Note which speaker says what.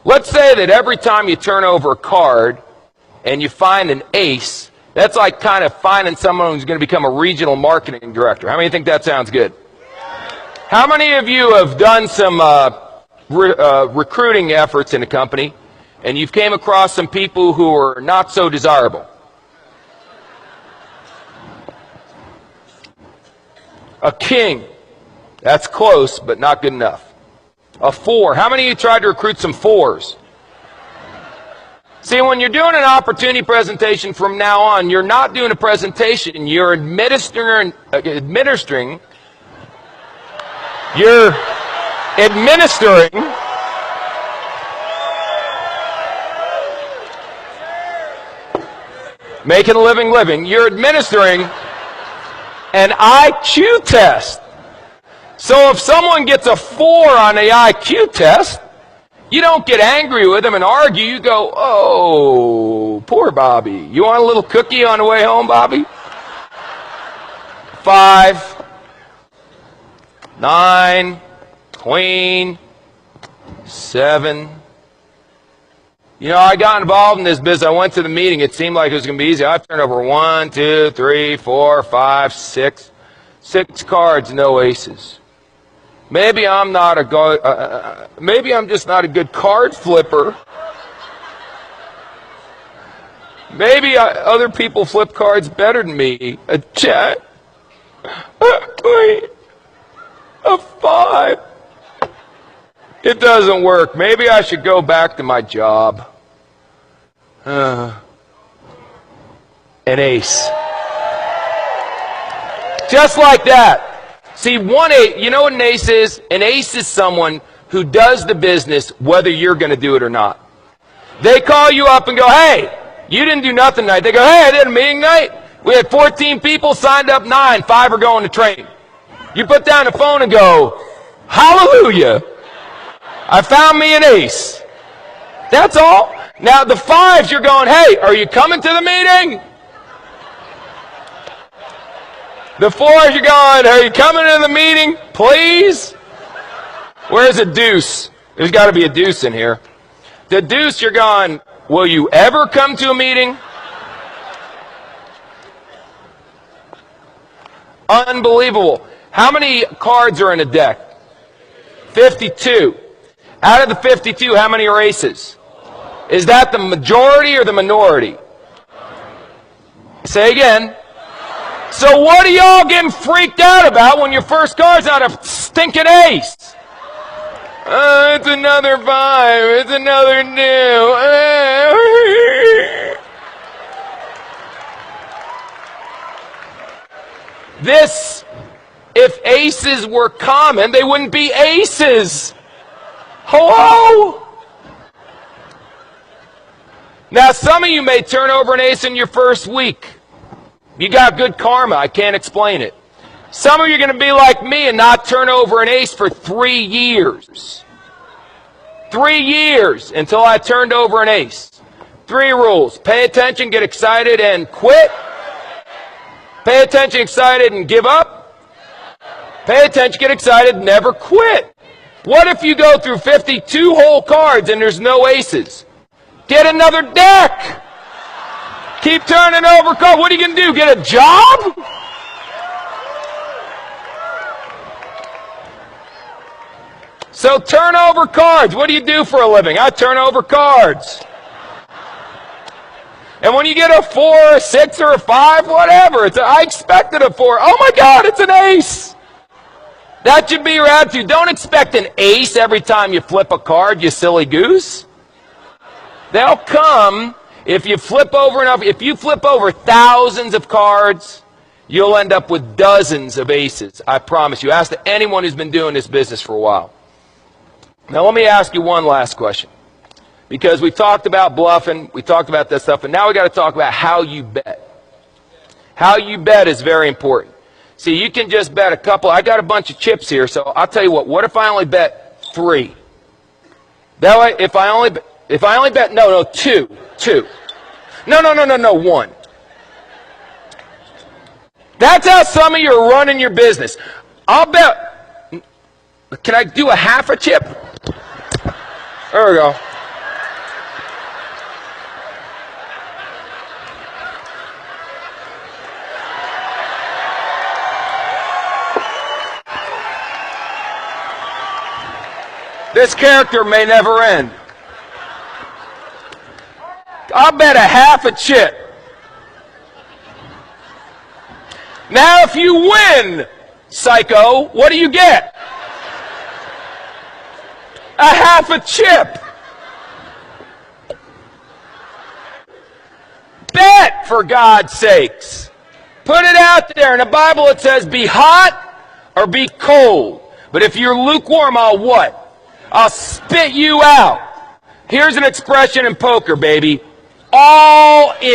Speaker 1: Let's say that every time you turn over a card and you find an ace, that's like kind of finding someone who's going to become a regional marketing director. How many think that sounds good? How many of you have done some recruiting efforts in a company and you've came across some people who are not so desirable? A king. That's close, but not good enough. A 4. How many of you tried to recruit some 4s? See, when you're doing an opportunity presentation from now on, you're not doing a presentation. You're administering making a living. You're administering an IQ test. So if someone gets a 4 on the IQ test, you don't get angry with them and argue. You go, oh, poor Bobby. You want a little cookie on the way home, Bobby? 5, 9, queen, 7. You know, I got involved in this business. I went to the meeting. It seemed like it was going to be easy. I turned over 1, 2, 3, 4, 5, 6. 6 cards, no aces. Maybe I'm not a maybe I'm just not a good card flipper. Maybe other people flip cards better than me. A jack. Wait. A 5. It doesn't work. Maybe I should go back to my job. An ace. Just like that. See, 1 you know what an ace is? An ace is someone who does the business whether you're going to do it or not. They call you up and go, hey, you didn't do nothing tonight. They go, hey, I did a meeting tonight. We had 14 people, signed up 9, 5 are going to training. You put down the phone and go, hallelujah, I found me an ace. That's all. Now the 5s, you're going, hey, are you coming to the meeting? The 4s, you're going, are you coming to the meeting, please? Where's a deuce? There's got to be a deuce in here. The deuce, you're going, will you ever come to a meeting? Unbelievable. How many cards are in a deck? 52. Out of the 52, how many are aces? Is that the majority or the minority? Say again. So what are y'all getting freaked out about when your first card's not a stinking ace? It's another 5. It's another new. This, if aces were common, they wouldn't be aces. Hello? Now, some of you may turn over an ace in your first week. You got good karma. I can't explain it. Some of you are going to be like me and not turn over an ace for 3 years. 3 years until I turned over an ace. 3 rules. Pay attention, get excited, and quit. Pay attention, excited, and give up. Pay attention, get excited, never quit. What if you go through 52 whole cards and there's no aces? Get another deck. Keep turning over cards. What are you going to do? Get a job? So turn over cards. What do you do for a living? I turn over cards. And when you get a 4, a 6, or a 5, whatever, I expected a 4. Oh my God, it's an ace. That should be your attitude. Don't expect an ace every time you flip a card, you silly goose. They'll come if you flip over enough. If you flip over thousands of cards, you'll end up with dozens of aces. I promise you. Ask anyone who's been doing this business for a while. Now let me ask you one last question. Because we talked about bluffing, we talked about that stuff, and now we got to talk about how you bet. How you bet is very important. See, you can just bet a couple. I got a bunch of chips here, so I'll tell you what if I only bet 3? That way, if I only bet, two. No, 1. That's how some of you are running your business. I'll bet, can I do a half a chip? There we go. This character may never end. I'll bet a half a chip. Now, if you win, psycho, what do you get? A half a chip. Bet, for God's sakes. Put it out there. In the Bible it says, be hot or be cold. But if you're lukewarm, I'll what? I'll spit you out. Here's an expression in poker, baby. All in.